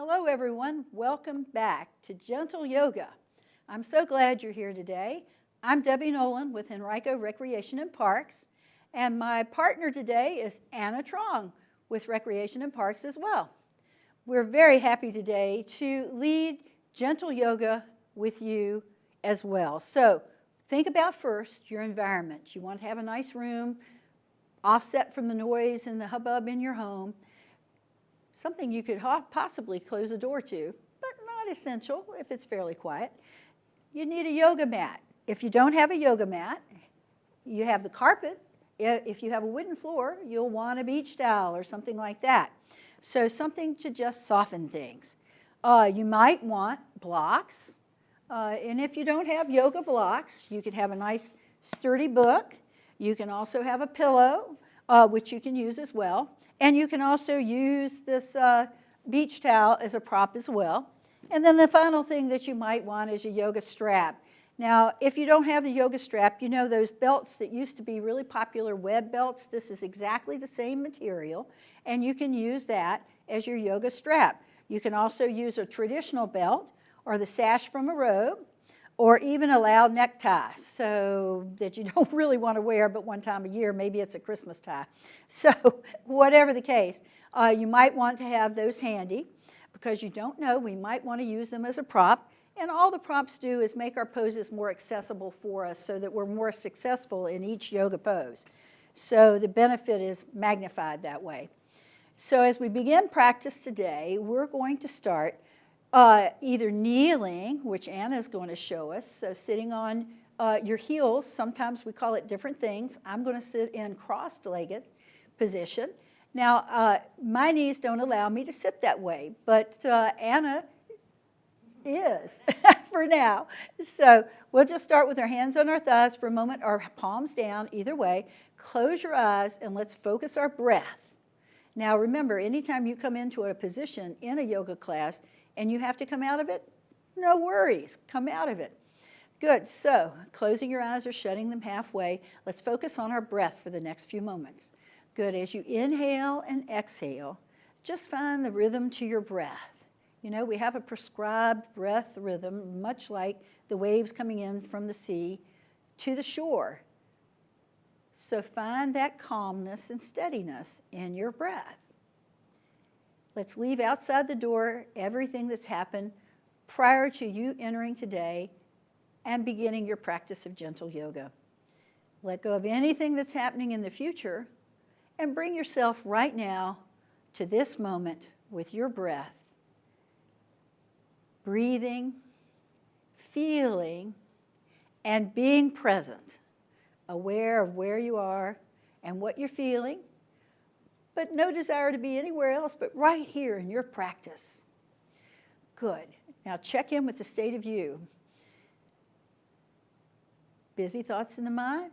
Hello everyone, welcome back to Gentle Yoga. I'm so glad you're here today. I'm Debbie Nolan with Henrico Recreation and Parks, and my partner today is Anna Trong with Recreation and Parks as well. We're very happy today to lead Gentle Yoga with you as well. So think about first your environment. You want to have a nice room, offset from the noise and the hubbub in your home. Something you could possibly close a door to, but not essential if it's fairly quiet. You need a yoga mat. If you don't have a yoga mat, you have the carpet. If you have a wooden floor, you'll want a beach towel or something like that. So something to just soften things. You might want blocks. And if you don't have yoga blocks, you could have a nice sturdy book. You can also have a pillow, which you can use as well. And you can also use this beach towel as a prop as well. And then the final thing that you might want is a yoga strap. Now, if you don't have the yoga strap, you know those belts that used to be really popular, web belts. This is exactly the same material, and you can use that as your yoga strap. You can also use a traditional belt or the sash from a robe, or even a loud necktie, so that you don't really want to wear but one time a year. Maybe it's a Christmas tie. So whatever the case, you might want to have those handy because you don't know, we might want to use them as a prop. And all the props do is make our poses more accessible for us so that we're more successful in each yoga pose. So the benefit is magnified that way. So as we begin practice today, we're going to start either kneeling, which Anna's going to show us, so sitting on your heels. Sometimes we call it different things. I'm going to sit in cross-legged position. Now, my knees don't allow me to sit that way, but Anna is for now. So we'll just start with our hands on our thighs for a moment, our palms down, either way. Close your eyes and let's focus our breath. Now remember, anytime you come into a position in a yoga class, and you have to come out of it, no worries, come out of it. Good, so closing your eyes or shutting them halfway, let's focus on our breath for the next few moments. Good, as you inhale and exhale, just find the rhythm to your breath. You know, we have a prescribed breath rhythm, much like the waves coming in from the sea to the shore. So find that calmness and steadiness in your breath. Let's leave outside the door everything that's happened prior to you entering today and beginning your practice of gentle yoga. Let go of anything that's happening in the future and bring yourself right now to this moment with your breath. Breathing, feeling, and being present, aware of where you are and what you're feeling, but no desire to be anywhere else but right here in your practice. Good. Now check in with the state of you. Busy thoughts in the mind,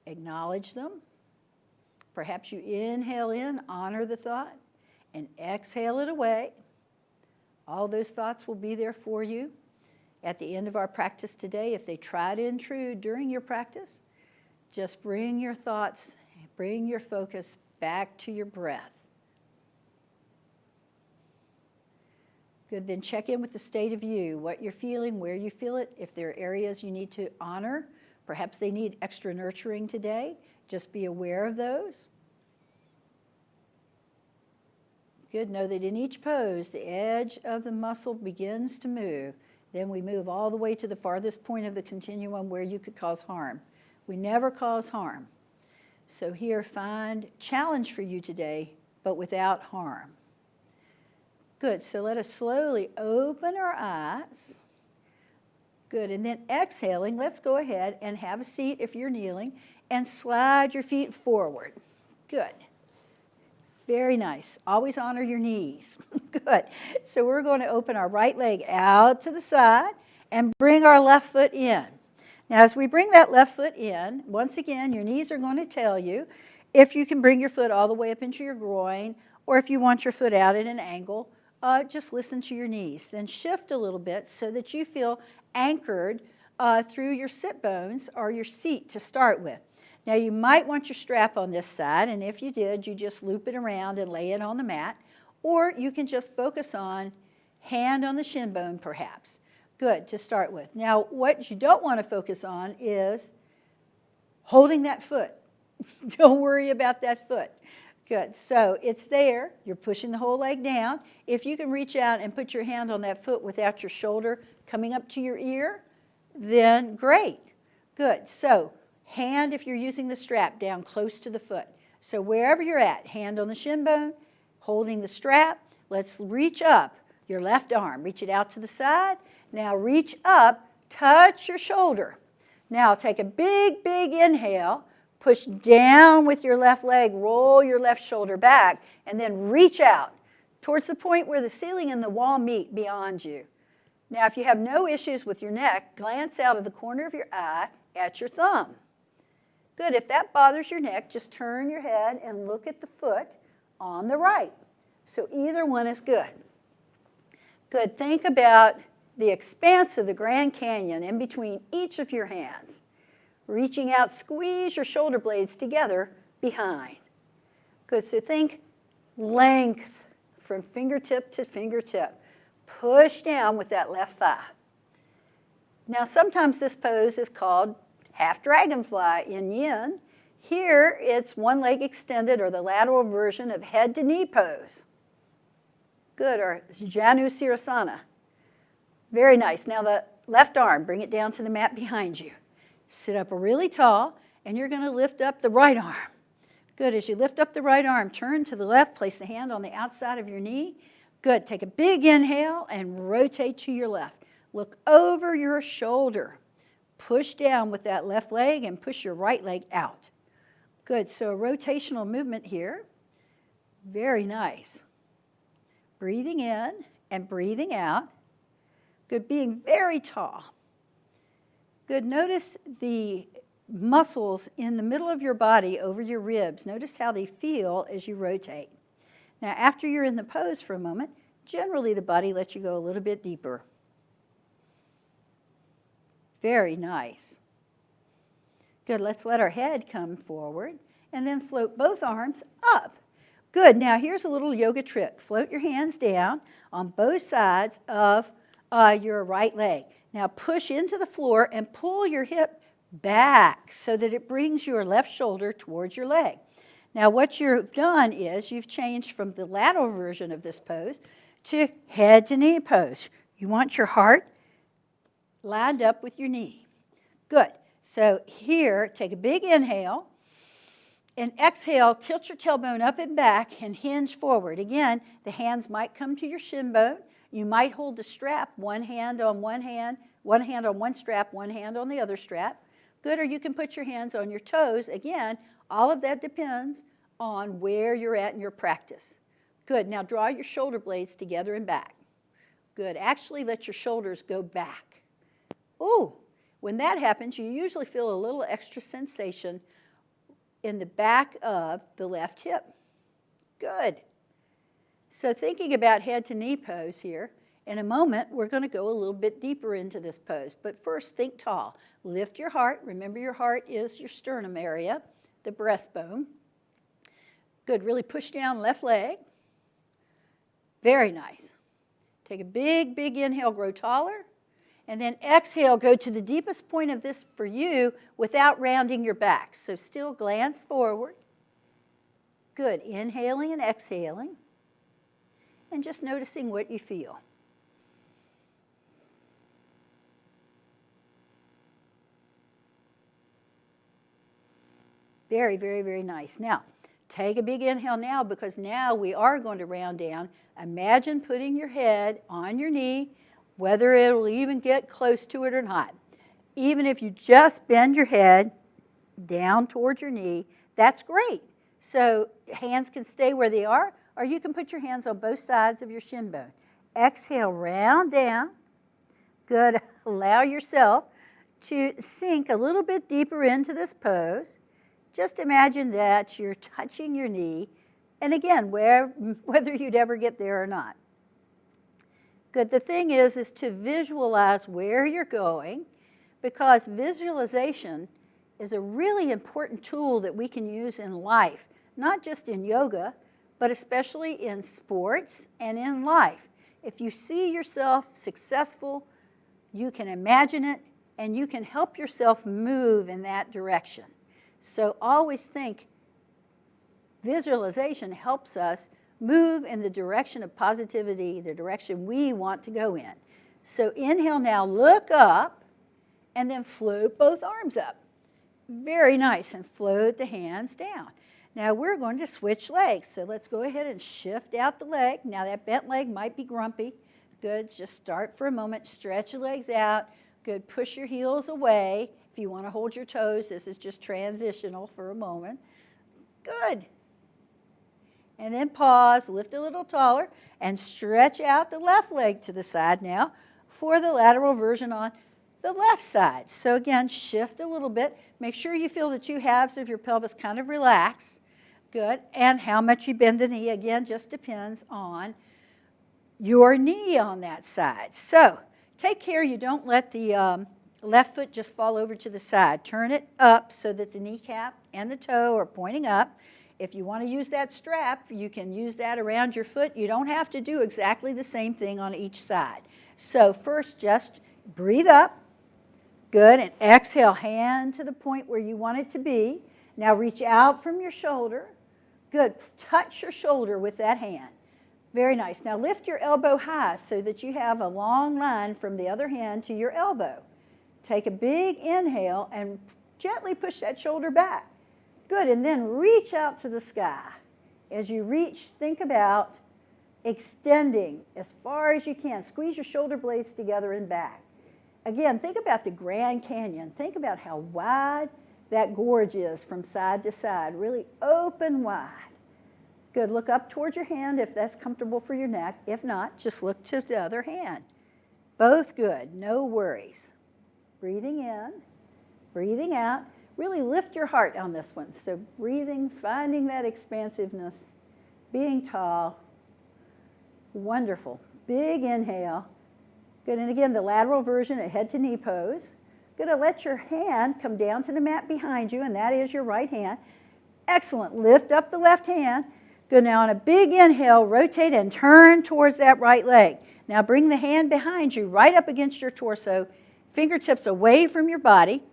acknowledge them. Perhaps you inhale in, honor the thought, and exhale it away. All those thoughts will be there for you at the end of our practice today. If they try to intrude during your practice, just bring your thoughts, bring your focus back to your breath. Good, then check in with the state of you, what you're feeling, where you feel it. If there are areas you need to honor, perhaps they need extra nurturing today, just be aware of those. Good, know that in each pose, the edge of the muscle begins to move. Then we move all the way to the farthest point of the continuum where you could cause harm. We never cause harm. So here, find challenge for you today, but without harm. Good, so let us slowly open our eyes. Good, and then exhaling, let's go ahead and have a seat if you're kneeling, and slide your feet forward. Good. Very nice. Always honor your knees. Good. So we're going to open our right leg out to the side and bring our left foot in. Now, as we bring that left foot in, once again, your knees are going to tell you if you can bring your foot all the way up into your groin, or if you want your foot out at an angle, just listen to your knees. Then shift a little bit so that you feel anchored through your sit bones or your seat to start with. Now, you might want your strap on this side, and if you did, you just loop it around and lay it on the mat, or you can just focus on hand on the shin bone perhaps. Good, to start with. Now, what you don't want to focus on is holding that foot. Don't worry about that foot. Good, so it's there. You're pushing the whole leg down. If you can reach out and put your hand on that foot without your shoulder coming up to your ear, then great. Good, so hand, if you're using the strap, down close to the foot. So wherever you're at, hand on the shin bone, holding the strap. Let's reach up your left arm. Reach it out to the side. Now reach up, touch your shoulder. Now take a big, big inhale. Push down with your left leg, roll your left shoulder back, and then reach out towards the point where the ceiling and the wall meet beyond you. Now, if you have no issues with your neck, glance out of the corner of your eye at your thumb. Good. If that bothers your neck, just turn your head and look at the foot on the right. So either one is good. Good. Think about the expanse of the Grand Canyon in between each of your hands. Reaching out, squeeze your shoulder blades together behind. Good, so think length from fingertip to fingertip. Push down with that left thigh. Now, sometimes this pose is called half dragonfly in yin. Here, it's one leg extended, or the lateral version of head to knee pose. Good, or Janu Sirasana. Very nice. Now, the left arm, bring it down to the mat behind you. Sit up really tall, and you're going to lift up the right arm. Good. As you lift up the right arm, turn to the left, place the hand on the outside of your knee. Good. Take a big inhale and rotate to your left. Look over your shoulder. Push down with that left leg and push your right leg out. Good. So a rotational movement here. Very nice. Breathing in and breathing out. Good. Being very tall. Good. Notice the muscles in the middle of your body over your ribs. Notice how they feel as you rotate. Now, after you're in the pose for a moment, generally the body lets you go a little bit deeper. Very nice. Good. Let's let our head come forward and then float both arms up. Good. Now, here's a little yoga trick. Float your hands down on both sides of your right leg. Now push into the floor and pull your hip back so that it brings your left shoulder towards your leg. Now what you've done is you've changed from the lateral version of this pose to head to knee pose. You want your heart lined up with your knee. Good. So here, take a big inhale and exhale, tilt your tailbone up and back and hinge forward. Again, the hands might come to your shin bone. You might hold the strap, one hand on one strap, one hand on the other strap. Good, or you can put your hands on your toes. Again, all of that depends on where you're at in your practice. Good, now draw your shoulder blades together and back. Good, actually let your shoulders go back. Ooh, when that happens, you usually feel a little extra sensation in the back of the left hip. Good. So thinking about head to knee pose here, in a moment we're going to go a little bit deeper into this pose. But first, think tall. Lift your heart. Remember, your heart is your sternum area, the breastbone. Good. Really push down left leg. Very nice. Take a big, big inhale, grow taller. And then exhale, go to the deepest point of this for you without rounding your back. So still glance forward. Good. Inhaling and exhaling. And just noticing what you feel. Very, very, very nice. Now, take a big inhale now, because now we are going to round down. Imagine putting your head on your knee, whether it'll even get close to it or not. Even if you just bend your head down towards your knee, that's great. So hands can stay where they are, or you can put your hands on both sides of your shin bone. Exhale, round down. Good. Allow yourself to sink a little bit deeper into this pose. Just imagine that you're touching your knee, and again, whether you'd ever get there or not. Good. The thing is to visualize where you're going, because visualization is a really important tool that we can use in life, not just in yoga, but especially in sports and in life. If you see yourself successful, you can imagine it, and you can help yourself move in that direction. So always think visualization helps us move in the direction of positivity, the direction we want to go in. So inhale now, look up, and then float both arms up. Very nice, and float the hands down. Now we're going to switch legs, so let's go ahead and shift out the leg. Now that bent leg might be grumpy. Good, just start for a moment, stretch your legs out. Good, push your heels away. If you want to hold your toes, this is just transitional for a moment. Good. And then pause, lift a little taller, and stretch out the left leg to the side now for the lateral version on the left side. So again, shift a little bit. Make sure you feel the two halves of your pelvis kind of relax. Good. And how much you bend the knee, again, just depends on your knee on that side. So take care you don't let the left foot just fall over to the side. Turn it up so that the kneecap and the toe are pointing up. If you want to use that strap, you can use that around your foot. You don't have to do exactly the same thing on each side. So first, just breathe up. Good, and exhale, hand to the point where you want it to be. Now reach out from your shoulder. Good, touch your shoulder with that hand. Very nice. Now lift your elbow high so that you have a long line from the other hand to your elbow. Take a big inhale and gently push that shoulder back. Good, and then reach out to the sky. As you reach, think about extending as far as you can. Squeeze your shoulder blades together and back. Again, think about the Grand Canyon. Think about how wide that gorge is from side to side. Really open wide. Good. Look up towards your hand if that's comfortable for your neck. If not, just look to the other hand. Both good. No worries. Breathing in, breathing out. Really lift your heart on this one. So breathing, finding that expansiveness, being tall. Wonderful. Big inhale. Good, and again, the lateral version, a head to knee pose. Good, to let your hand come down to the mat behind you, and that is your right hand. Excellent, lift up the left hand. Good, now on a big inhale, rotate and turn towards that right leg. Now bring the hand behind you, right up against your torso, fingertips away from your body.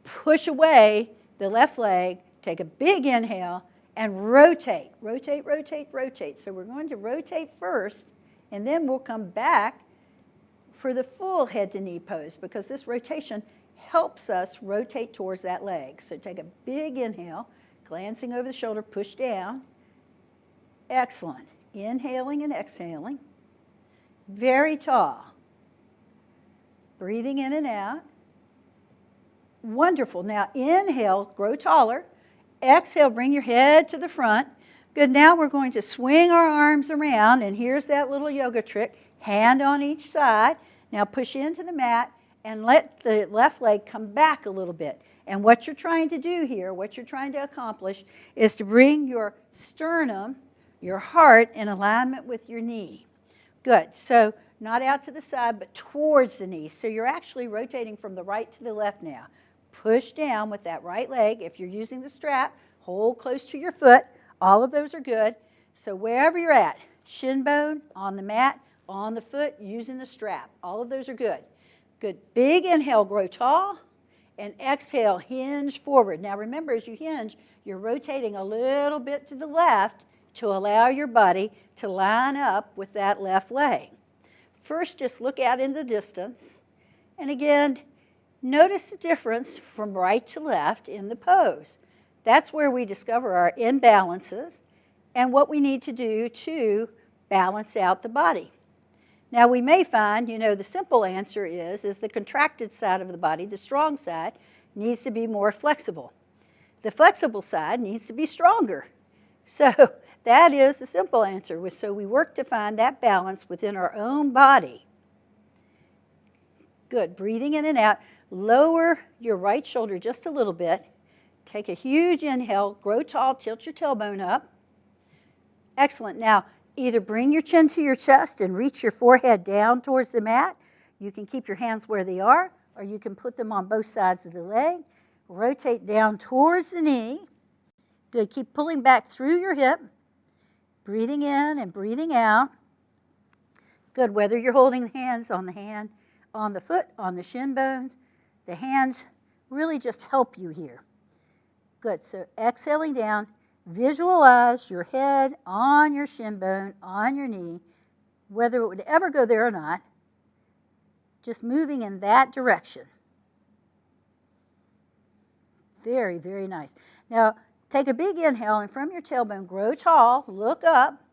Push away the left leg, take a big inhale, and rotate, rotate, rotate, rotate. So we're going to rotate first, and then we'll come back for the full head to knee pose, because this rotation helps us rotate towards that leg. So take a big inhale, glancing over the shoulder, push down. Excellent. Inhaling and exhaling. Very tall. Breathing in and out. Wonderful. Now inhale, grow taller. Exhale, bring your head to the front. Good. Now we're going to swing our arms around, and here's that little yoga trick. Hand on each side. Now push into the mat and let the left leg come back a little bit. And what you're trying to do here, what you're trying to accomplish, is to bring your sternum, your heart, in alignment with your knee. Good. So not out to the side, but towards the knee. So you're actually rotating from the right to the left now. Push down with that right leg. If you're using the strap, hold close to your foot. All of those are good. So wherever you're at, shin bone, on the mat, on the foot, using the strap. All of those are good. Good. Big inhale, grow tall. And exhale, hinge forward. Now remember, as you hinge, you're rotating a little bit to the left to allow your body to line up with that left leg. First, just look out in the distance. And again, notice the difference from right to left in the pose. That's where we discover our imbalances and what we need to do to balance out the body. Now we may find, the simple answer is the contracted side of the body, the strong side, needs to be more flexible. The flexible side needs to be stronger. So that is the simple answer. So we work to find that balance within our own body. Good. Breathing in and out. Lower your right shoulder just a little bit. Take a huge inhale. Grow tall. Tilt your tailbone up. Excellent. Now, either bring your chin to your chest and reach your forehead down towards the mat. You can keep your hands where they are, or you can put them on both sides of the leg. Rotate down towards the knee. Good. Keep pulling back through your hip. Breathing in and breathing out. Good, whether you're holding hands on the foot, on the shin bones, the hands really just help you here. Good, so exhaling down, visualize your head on your shin bone, on your knee, whether it would ever go there or not, just moving in that direction. Very, very nice. Now, take a big inhale, and from your tailbone, grow tall, look up,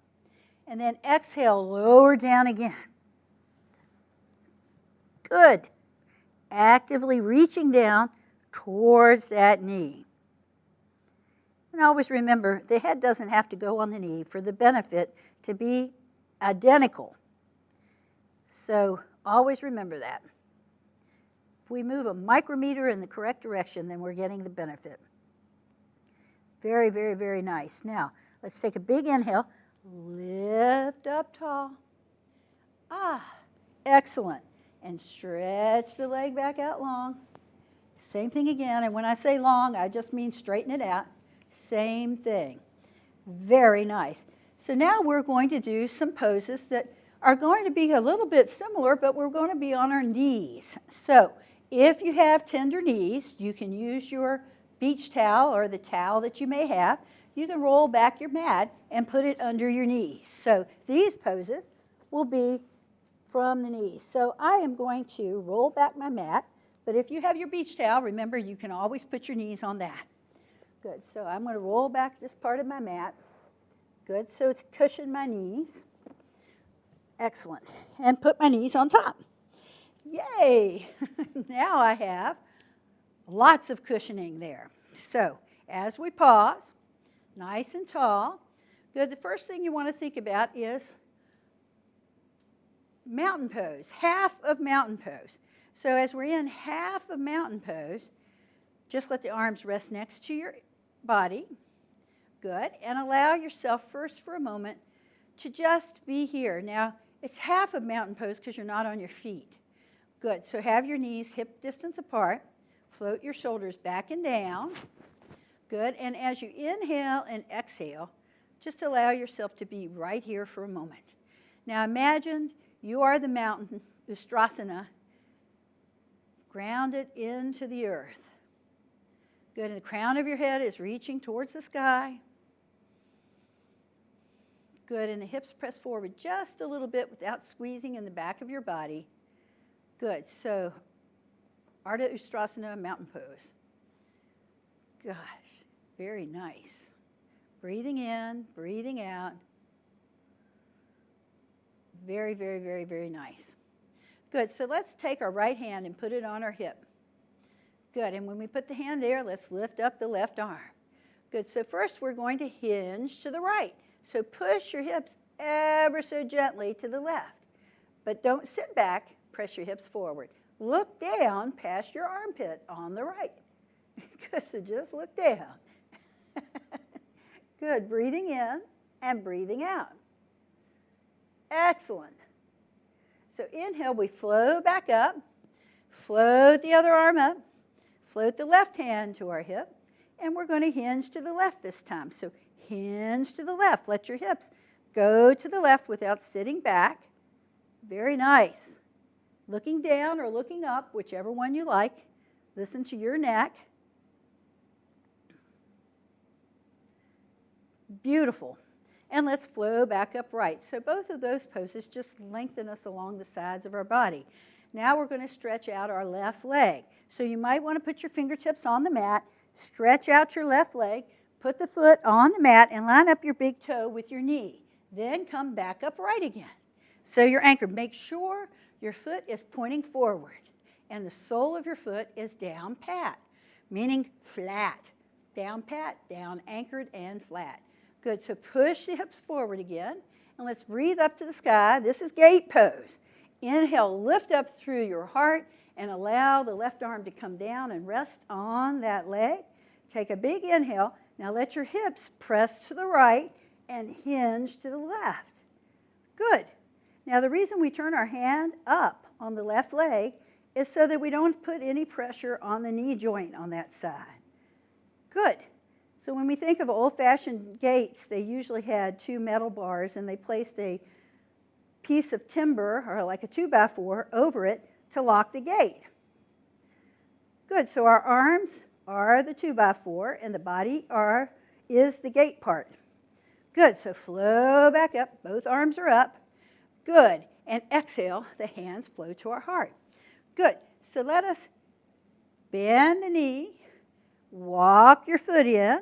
and then exhale, lower down again. Good. Actively reaching down towards that knee. And always remember, the head doesn't have to go on the knee for the benefit to be identical. So always remember that. If we move a micrometer in the correct direction, then we're getting the benefit. Very, very, very nice. Now, let's take a big inhale. Lift up tall. Excellent. And stretch the leg back out long. Same thing again. And when I say long, I just mean straighten it out. Same thing. Very nice. So now we're going to do some poses that are going to be a little bit similar, but we're going to be on our knees. So if you have tender knees, you can use your beach towel or the towel that you may have. You can roll back your mat and put it under your knees. So these poses will be from the knees. So I am going to roll back my mat, but if you have your beach towel, remember you can always put your knees on that. Good, so I'm going to roll back this part of my mat. Good, so to cushion my knees. Excellent, and put my knees on top. Yay! Now I have lots of cushioning there. So as we pause, nice and tall. Good, the first thing you want to think about is mountain pose, half of mountain pose. So as we're in half of mountain pose, just let the arms rest next to your body. Good, and allow yourself first for a moment to just be here. Now, it's half of mountain pose because you're not on your feet. Good, so have your knees hip distance apart. Float your shoulders back and down. Good, and as you inhale and exhale, just allow yourself to be right here for a moment. Now imagine you are the mountain, Ustrasana, grounded into the earth. Good, and the crown of your head is reaching towards the sky. Good, and the hips press forward just a little bit without squeezing in the back of your body. Good, so Ardha Ustrasana, mountain pose. Gosh, very nice. Breathing in, breathing out. Very, very, very, very nice. Good, so let's take our right hand and put it on our hip. Good, and when we put the hand there, let's lift up the left arm. Good, so first we're going to hinge to the right. So push your hips ever so gently to the left. But don't sit back, press your hips forward. Look down past your armpit on the right. Good, so just look down. Good, breathing in and breathing out. Excellent. So inhale, we flow back up, float the other arm up, float the left hand to our hip, and we're going to hinge to the left this time. So hinge to the left. Let your hips go to the left without sitting back. Very nice. Looking down or looking up, whichever one you like. Listen to your neck. Beautiful. And let's flow back upright. So both of those poses just lengthen us along the sides of our body. Now we're going to stretch out our left leg. So you might want to put your fingertips on the mat, stretch out your left leg, put the foot on the mat, and line up your big toe with your knee. Then come back upright again. So you're anchored. Make sure your foot is pointing forward and the sole of your foot is down pat, meaning flat. Down pat, down anchored and flat. Good, so push the hips forward again, and let's breathe up to the sky. This is gate pose. Inhale, lift up through your heart, and allow the left arm to come down and rest on that leg. Take a big inhale. Now let your hips press to the right and hinge to the left. Good. Now the reason we turn our hand up on the left leg is so that we don't put any pressure on the knee joint on that side. Good. So when we think of old-fashioned gates, they usually had two metal bars, and they placed a piece of timber or like a 2x4 over it to lock the gate. Good, so our arms are the 2x4 and the body is the gate part. Good, so flow back up, both arms are up. Good, and exhale, the hands flow to our heart. Good, so let us bend the knee, walk your foot in.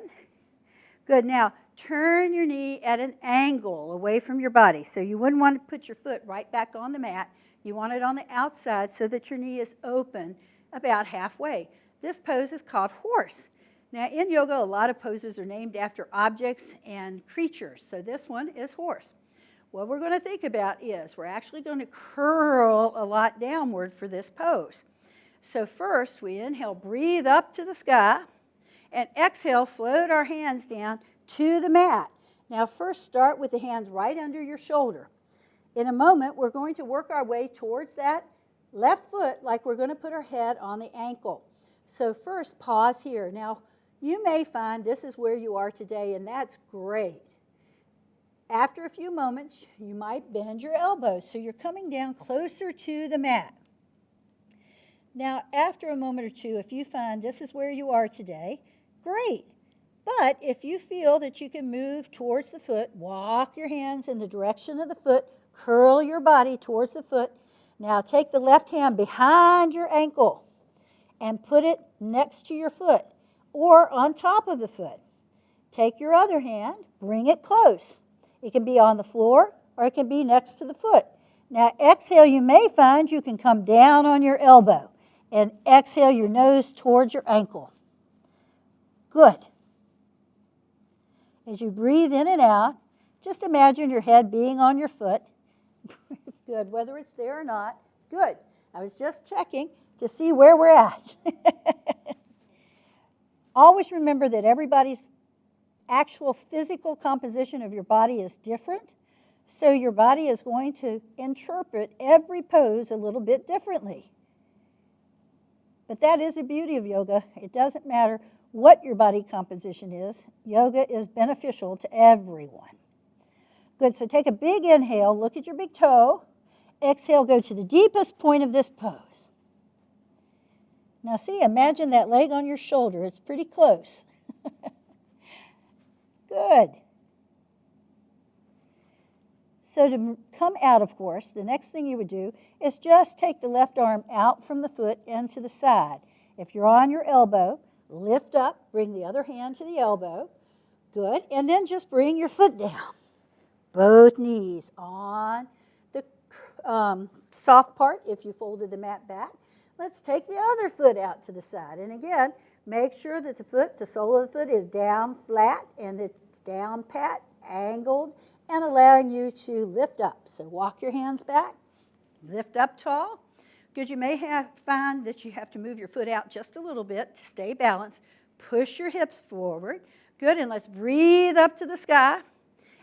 Good, now turn your knee at an angle away from your body. So you wouldn't want to put your foot right back on the mat. You want it on the outside so that your knee is open about halfway. This pose is called horse. Now in yoga, a lot of poses are named after objects and creatures. So this one is horse. What we're going to think about is we're actually going to curl a lot downward for this pose. So first we inhale, breathe up to the sky, and exhale, float our hands down to the mat. Now first start with the hands right under your shoulder. In a moment, we're going to work our way towards that left foot like we're going to put our head on the ankle. So first, pause here. Now, you may find this is where you are today, and that's great. After a few moments, you might bend your elbows, so you're coming down closer to the mat. Now, after a moment or two, if you find this is where you are today, great. But if you feel that you can move towards the foot, walk your hands in the direction of the foot, curl your body towards the foot. Now take the left hand behind your ankle and put it next to your foot or on top of the foot. Take your other hand, bring it close. It can be on the floor or it can be next to the foot. Now exhale, you may find you can come down on your elbow and exhale your nose towards your ankle. Good. As you breathe in and out, just imagine your head being on your foot. Good, whether it's there or not. Good. I was just checking to see where we're at. Always remember that everybody's actual physical composition of your body is different, so your body is going to interpret every pose a little bit differently. But that is the beauty of yoga. It doesn't matter what your body composition is. Yoga is beneficial to everyone. Good, so take a big inhale, look at your big toe. Exhale, go to the deepest point of this pose. Now see, imagine that leg on your shoulder. It's pretty close. Good. So to come out, of course, the next thing you would do is just take the left arm out from the foot and to the side. If you're on your elbow, lift up, bring the other hand to the elbow. Good, and then just bring your foot down. Both knees on the soft part if you folded the mat back. Let's take the other foot out to the side. And again, make sure that the sole of the foot is down flat and it's down pat, angled, and allowing you to lift up. So walk your hands back, lift up tall. Good, you may find that you have to move your foot out just a little bit to stay balanced. Push your hips forward. Good, and let's breathe up to the sky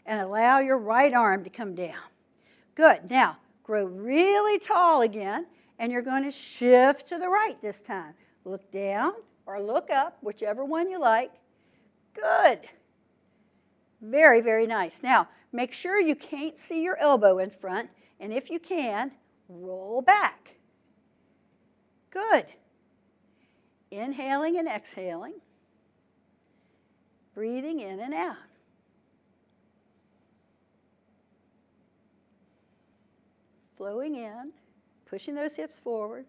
and allow your right arm to come down. Good, now grow really tall again, and you're going to shift to the right this time. Look down or look up, whichever one you like. Good. Very, very nice. Now, make sure you can't see your elbow in front, and if you can, roll back. Good. Inhaling and exhaling. Breathing in and out. Flowing in, pushing those hips forward,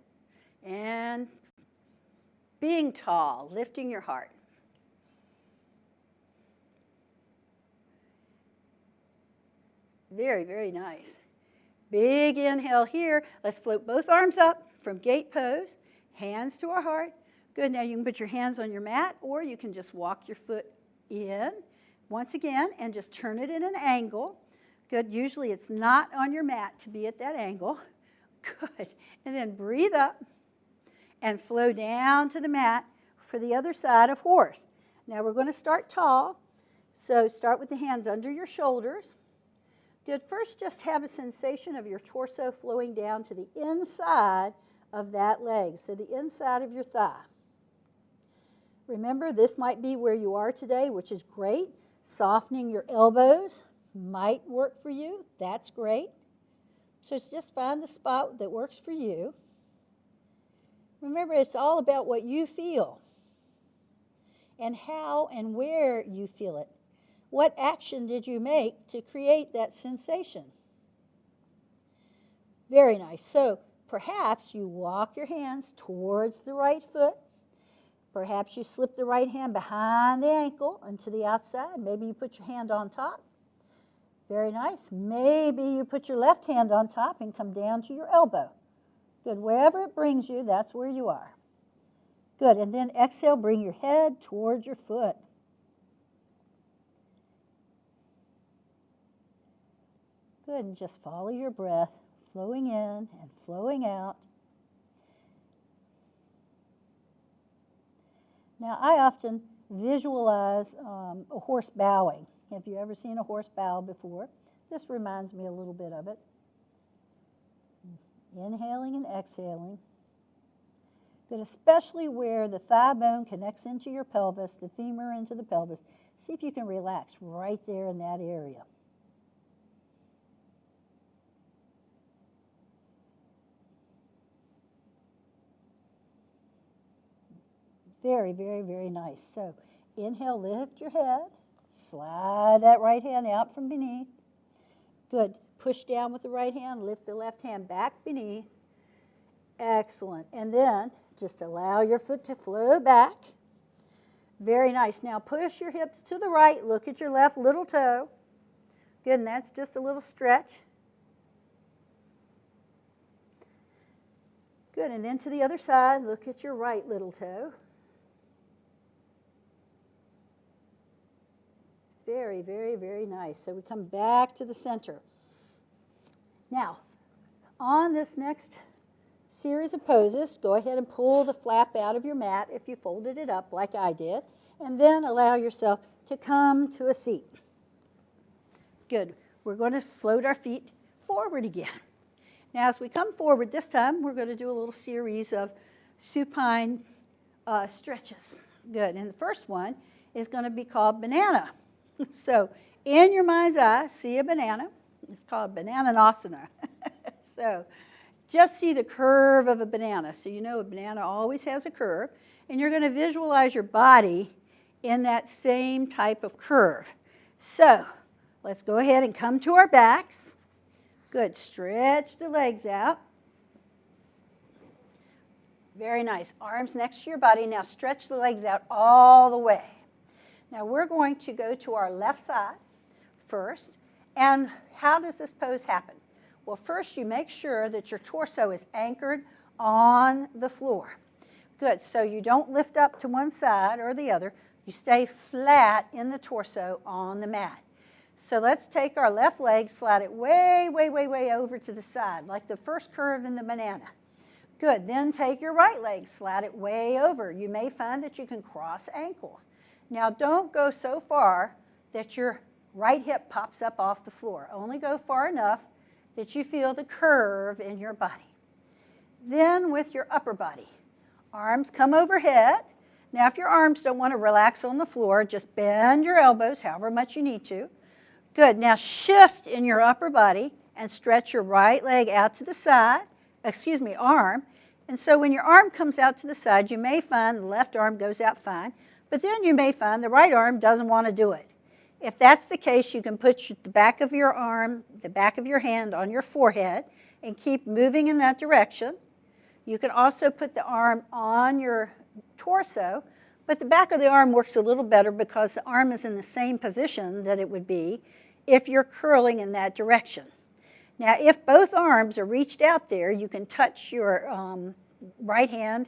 and being tall, lifting your heart. Very, very nice. Big inhale here. Let's float both arms up from gate pose, hands to our heart. Good, now you can put your hands on your mat, or you can just walk your foot in once again and just turn it in an angle. Good, usually it's not on your mat to be at that angle. Good, and then breathe up and flow down to the mat for the other side of horse. Now we're going to start tall, so start with the hands under your shoulders. Good, first just have a sensation of your torso flowing down to the inside of that leg, so the inside of your thigh. Remember, this might be where you are today, which is great. Softening your elbows might work for you. That's great. So just find the spot that works for you. Remember, it's all about what you feel and how and where you feel it. What action did you make to create that sensation? Very nice. So perhaps you walk your hands towards the right foot. Perhaps you slip the right hand behind the ankle and to the outside. Maybe you put your hand on top. Very nice. Maybe you put your left hand on top and come down to your elbow. Good. Wherever it brings you, that's where you are. Good. And then exhale, bring your head towards your foot. Good. And just follow your breath, flowing in and flowing out. Now, I often visualize a horse bowing. Have you ever seen a horse bow before? This reminds me a little bit of it. Inhaling and exhaling. But especially where the thigh bone connects into your pelvis, the femur into the pelvis. See if you can relax right there in that area. Very, very, very nice. So inhale, lift your head. Slide that right hand out from beneath. Good. Push down with the right hand. Lift the left hand back beneath. Excellent. And then just allow your foot to flow back. Very nice. Now push your hips to the right. Look at your left little toe. Good. And that's just a little stretch. Good. And then to the other side, look at your right little toe. Very, very, very nice. So we come back to the center. Now, on this next series of poses, go ahead and pull the flap out of your mat if you folded it up like I did, and then allow yourself to come to a seat. Good. We're going to float our feet forward again. Now, as we come forward this time, we're going to do a little series of supine stretches. Good. And the first one is going to be called banana. So in your mind's eye, see a banana. It's called Bananasana. So just see the curve of a banana. So you know a banana always has a curve. And you're going to visualize your body in that same type of curve. So let's go ahead and come to our backs. Good. Stretch the legs out. Very nice. Arms next to your body. Now stretch the legs out all the way. Now we're going to go to our left side first. And how does this pose happen? Well, first you make sure that your torso is anchored on the floor. Good. So you don't lift up to one side or the other. You stay flat in the torso on the mat. So let's take our left leg, slide it way, way, way, way over to the side, like the first curve in the banana. Good. Then take your right leg, slide it way over. You may find that you can cross ankles. Now, don't go so far that your right hip pops up off the floor. Only go far enough that you feel the curve in your body. Then with your upper body, arms come overhead. Now, if your arms don't want to relax on the floor, just bend your elbows however much you need to. Good. Now, shift in your upper body and stretch your right leg out to the side, arm. And so when your arm comes out to the side, you may find the left arm goes out fine. But then you may find the right arm doesn't want to do it. If that's the case, you can put the back of your arm, the back of your hand on your forehead and keep moving in that direction. You can also put the arm on your torso, but the back of the arm works a little better because the arm is in the same position that it would be if you're curling in that direction. Now, if both arms are reached out there, you can touch your right hand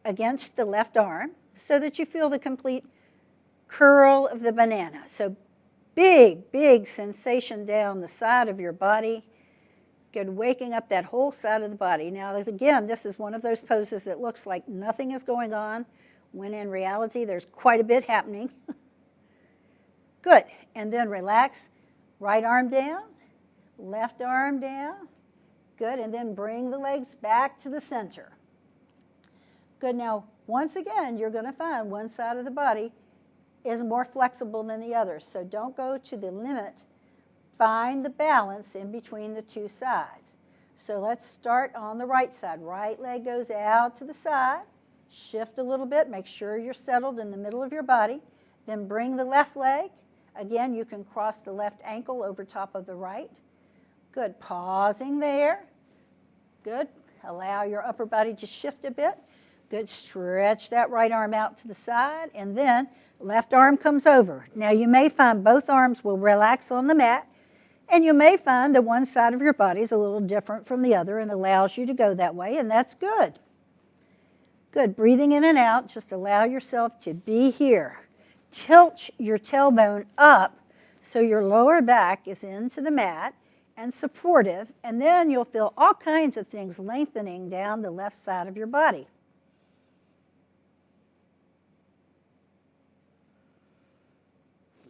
against the left arm, so that you feel the complete curl of the banana. So big, big sensation down the side of your body. Good, waking up that whole side of the body. Now, again, this is one of those poses that looks like nothing is going on, when in reality, there's quite a bit happening. Good, and then relax. Right arm down, left arm down. Good, and then bring the legs back to the center. Good, now, once again, you're going to find one side of the body is more flexible than the other. So don't go to the limit. Find the balance in between the two sides. So let's start on the right side. Right leg goes out to the side. Shift a little bit. Make sure you're settled in the middle of your body. Then bring the left leg. Again, you can cross the left ankle over top of the right. Good. Pausing there. Good. Allow your upper body to shift a bit. Good. Stretch that right arm out to the side. And then left arm comes over. Now you may find both arms will relax on the mat. And you may find that one side of your body is a little different from the other and allows you to go that way, and that's good. Good. Breathing in and out, just allow yourself to be here. Tilt your tailbone up so your lower back is into the mat and supportive, and then you'll feel all kinds of things lengthening down the left side of your body.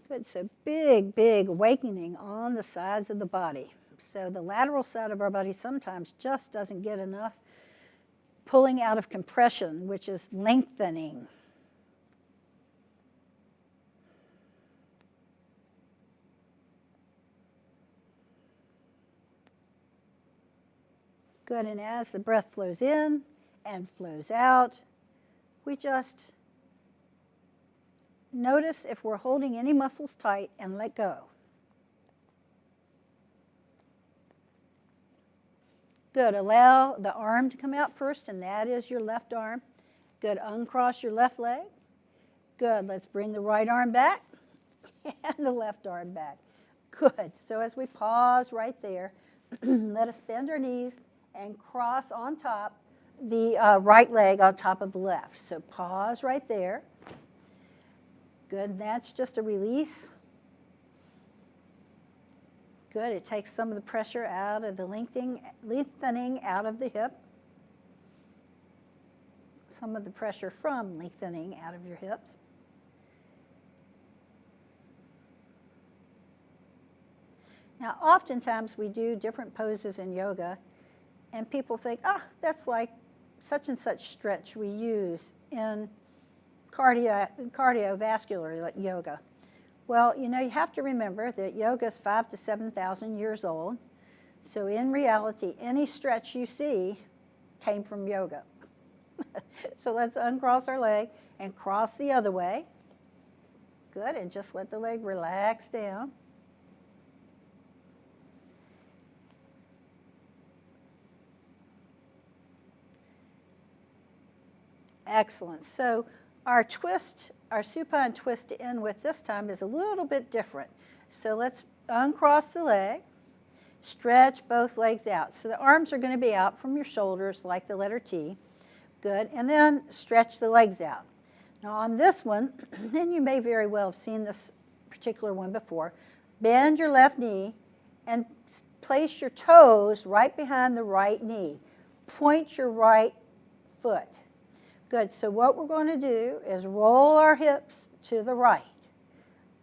Good, so big awakening on the sides of the body. So the lateral side of our body sometimes just doesn't get enough pulling out of compression, which is lengthening. Good, and as the breath flows in and flows out, we just notice if we're holding any muscles tight and let go. Good. Allow the arm to come out first, and that is your left arm. Good. Uncross your left leg. Good. Let's bring the right arm back and the left arm back. Good. So as we pause right there, let us bend our knees and cross on top the right leg on top of the left. So pause right there. Good. That's just a release. Good. It takes some of the pressure out of the lengthening out of the hip. Some of the pressure from lengthening out of your hips. Now, oftentimes we do different poses in yoga, and people think, that's like such and such stretch we use in cardiovascular yoga. Well, you have to remember that yoga is 5,000 to 7,000 years old. So in reality, any stretch you see came from yoga. So let's uncross our leg and cross the other way. Good, and just let the leg relax down. Excellent. So our supine twist to end with this time is a little bit different. So let's uncross the leg, stretch both legs out. So the arms are going to be out from your shoulders like the letter T. Good. And then stretch the legs out. Now on this one, and you may very well have seen this particular one before, bend your left knee and place your toes right behind the right knee. Point your right foot. Good. So what we're going to do is roll our hips to the right.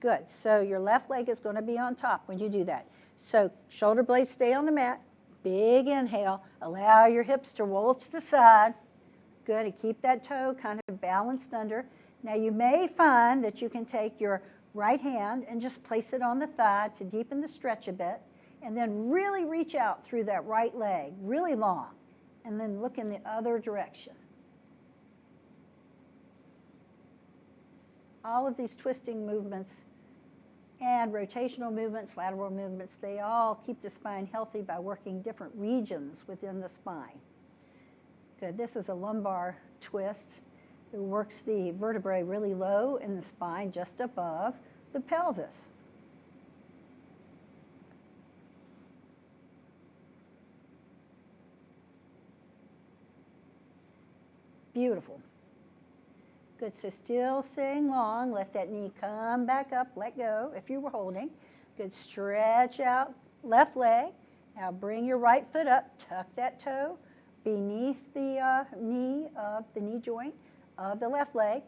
Good. So your left leg is going to be on top when you do that. So shoulder blades stay on the mat. Big inhale. Allow your hips to roll to the side. Good. And keep that toe kind of balanced under. Now you may find that you can take your right hand and just place it on the thigh to deepen the stretch a bit. And then really reach out through that right leg, really long. And then look in the other direction. All of these twisting movements and rotational movements, lateral movements, they all keep the spine healthy by working different regions within the spine. Good. This is a lumbar twist. It works the vertebrae really low in the spine, just above the pelvis. Beautiful. Good, so still staying long. Let that knee come back up, let go if you were holding. Good, stretch out left leg. Now bring your right foot up, tuck that toe beneath the knee of the knee joint of the left leg.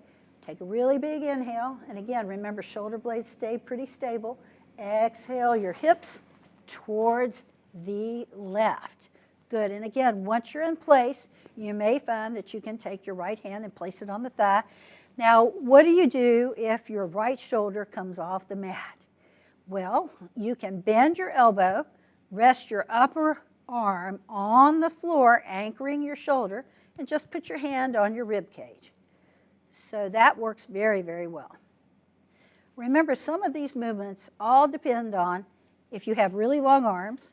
Take a really big inhale, and again, remember shoulder blades stay pretty stable. Exhale your hips towards the left. Good, and again, once you're in place, you may find that you can take your right hand and place it on the thigh. Now, what do you do if your right shoulder comes off the mat? Well, you can bend your elbow, rest your upper arm on the floor, anchoring your shoulder, and just put your hand on your rib cage. So that works very, very well. Remember, some of these movements all depend on if you have really long arms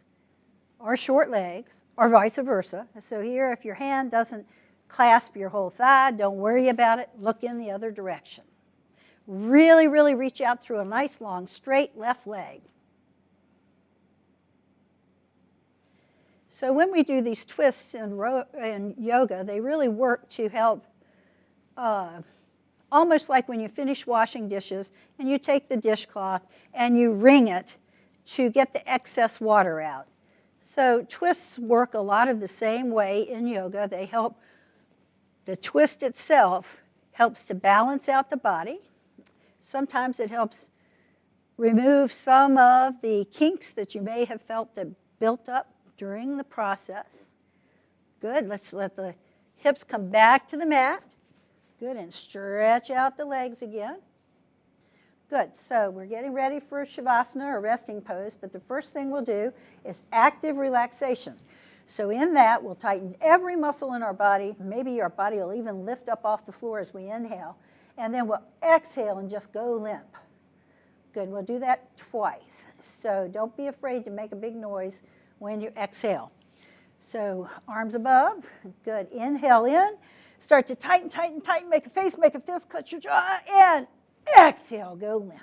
or short legs or vice versa. So here, if your hand doesn't clasp your whole thigh, don't worry about it. Look in the other direction. Really, really reach out through a nice, long, straight left leg. So when we do these twists in yoga, they really work to help, almost like when you finish washing dishes and you take the dishcloth and you wring it to get the excess water out. So twists work a lot of the same way in yoga. They help, the twist itself helps to balance out the body. Sometimes it helps remove some of the kinks that you may have felt that built up during the process. Good, let's let the hips come back to the mat. Good, and stretch out the legs again. Good, so we're getting ready for Shavasana or resting pose, but the first thing we'll do is active relaxation. So in that, we'll tighten every muscle in our body. Maybe our body will even lift up off the floor as we inhale. And then we'll exhale and just go limp. Good, we'll do that twice. So don't be afraid to make a big noise when you exhale. So arms above, good. Inhale in, start to tighten, tighten, tighten, make a face, make a fist, clutch your jaw, and exhale, go limp.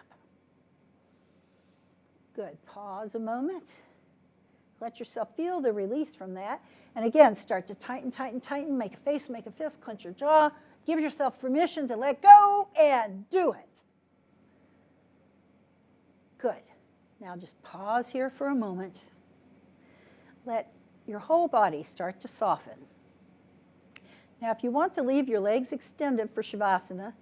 Good, pause a moment. Let yourself feel the release from that. And again, start to tighten, tighten, tighten, make a face, make a fist, clench your jaw. Give yourself permission to let go and do it. Good. Now just pause here for a moment. Let your whole body start to soften. Now if you want to leave your legs extended for Shavasana,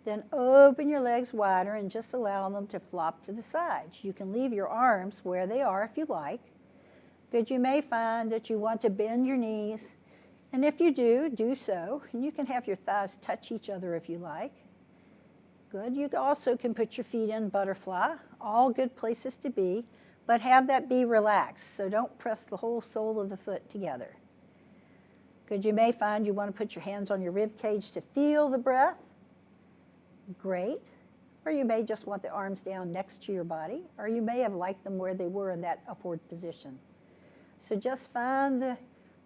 then open your legs wider and just allow them to flop to the sides. You can leave your arms where they are if you like. Good, you may find that you want to bend your knees. And if you do, do so. And you can have your thighs touch each other if you like. Good. You also can put your feet in butterfly. All good places to be. But have that be relaxed. So don't press the whole sole of the foot together. Good. You may find you want to put your hands on your rib cage to feel the breath. Great. Or you may just want the arms down next to your body. Or you may have liked them where they were in that upward position. So just find the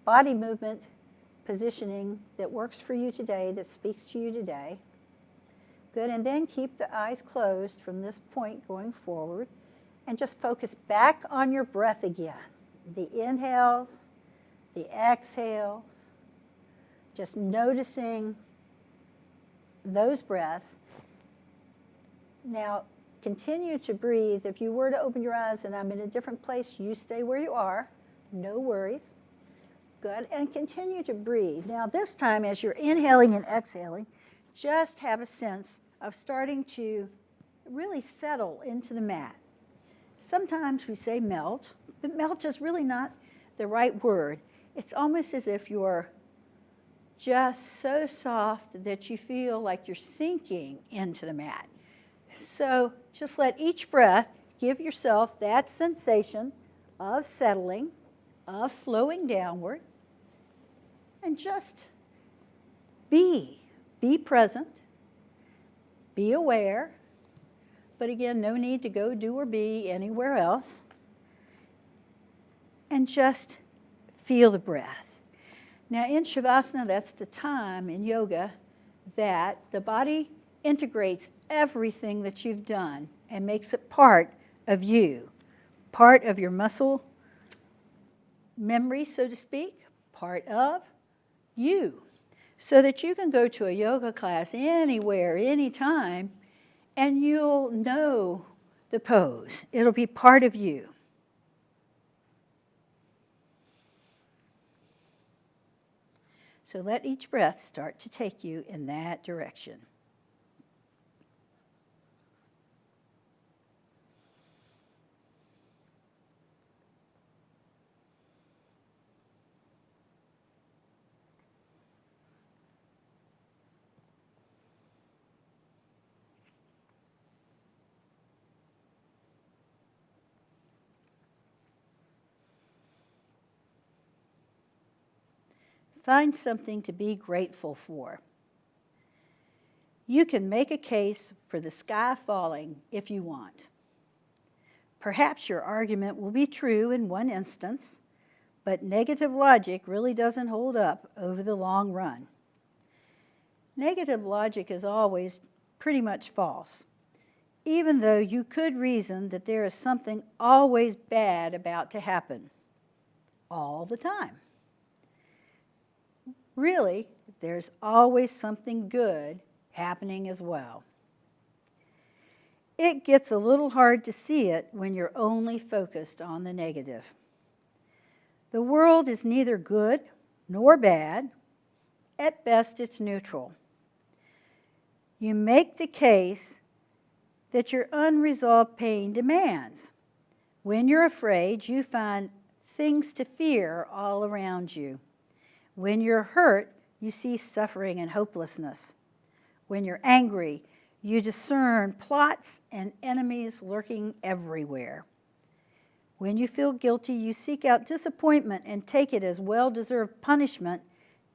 body movement positioning that works for you today, that speaks to you today. Good, and then keep the eyes closed from this point going forward and just focus back on your breath again. The inhales, the exhales, just noticing those breaths. Now, continue to breathe. If you were to open your eyes and I'm in a different place, you stay where you are. No worries. Good, and continue to breathe. Now this time as you're inhaling and exhaling, just have a sense of starting to really settle into the mat. Sometimes we say melt, but melt is really not the right word. It's almost as if you're just so soft that you feel like you're sinking into the mat. So just let each breath give yourself that sensation of settling, of flowing downward. And just be present, be aware, but again, no need to go do or be anywhere else. And just feel the breath. Now in Shavasana, that's the time in yoga that the body integrates everything that you've done and makes it part of you, part of your muscle memory, so to speak, part of you, so that you can go to a yoga class anywhere, anytime, and you'll know the pose. It'll be part of you. So let each breath start to take you in that direction. Find something to be grateful for. You can make a case for the sky falling if you want. Perhaps your argument will be true in one instance, but negative logic really doesn't hold up over the long run. Negative logic is always pretty much false, even though you could reason that there is something always bad about to happen, all the time. Really, there's always something good happening as well. It gets a little hard to see it when you're only focused on the negative. The world is neither good nor bad. At best, it's neutral. You make the case that your unresolved pain demands. When you're afraid, you find things to fear all around you. When you're hurt, you see suffering and hopelessness. When you're angry, you discern plots and enemies lurking everywhere. When you feel guilty, you seek out disappointment and take it as well-deserved punishment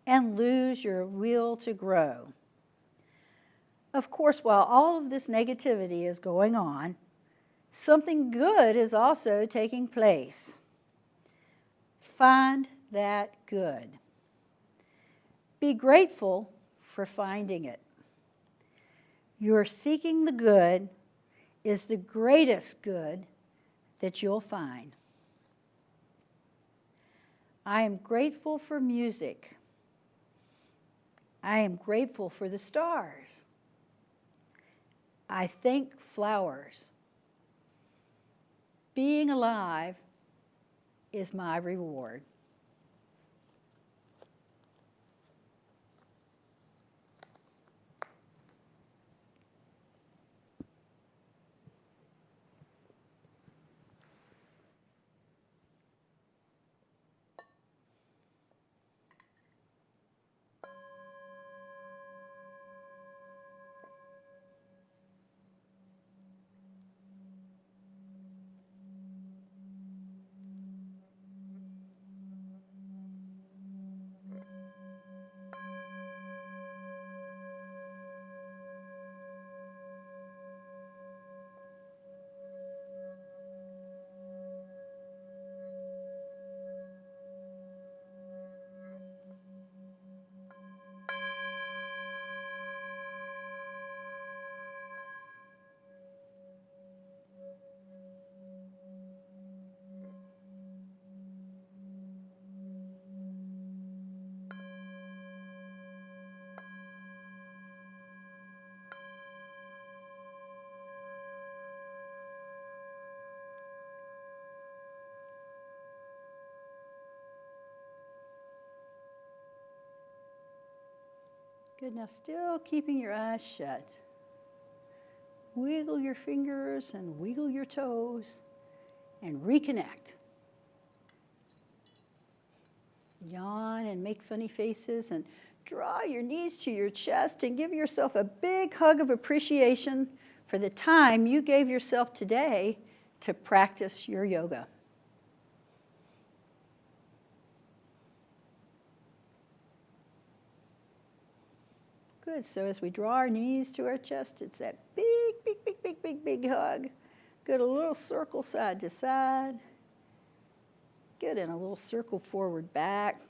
and lose your will to grow. Of course, while all of this negativity is going on, something good is also taking place. Find that good. Be grateful for finding it. Your seeking the good is the greatest good that you'll find. I am grateful for music. I am grateful for the stars. I thank flowers. Being alive is my reward. Good, now still keeping your eyes shut. Wiggle your fingers and wiggle your toes and reconnect. Yawn and make funny faces and draw your knees to your chest and give yourself a big hug of appreciation for the time you gave yourself today to practice your yoga. Good, so as we draw our knees to our chest, it's that big hug. Good, a little circle side to side. Good, and a little circle forward back.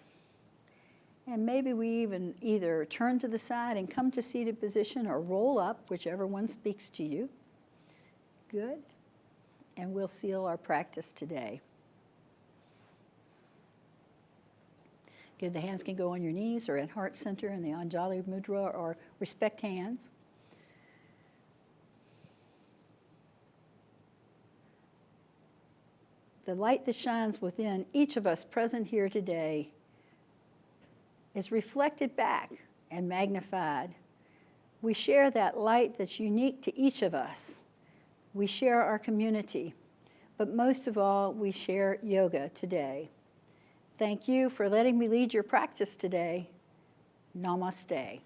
And maybe we even either turn to the side and come to seated position or roll up, whichever one speaks to you. Good, and we'll seal our practice today. Good, the hands can go on your knees or in heart center in the Anjali Mudra or respect hands. The light that shines within each of us present here today is reflected back and magnified. We share that light that's unique to each of us. We share our community, but most of all, we share yoga today. Thank you for letting me lead your practice today. Namaste.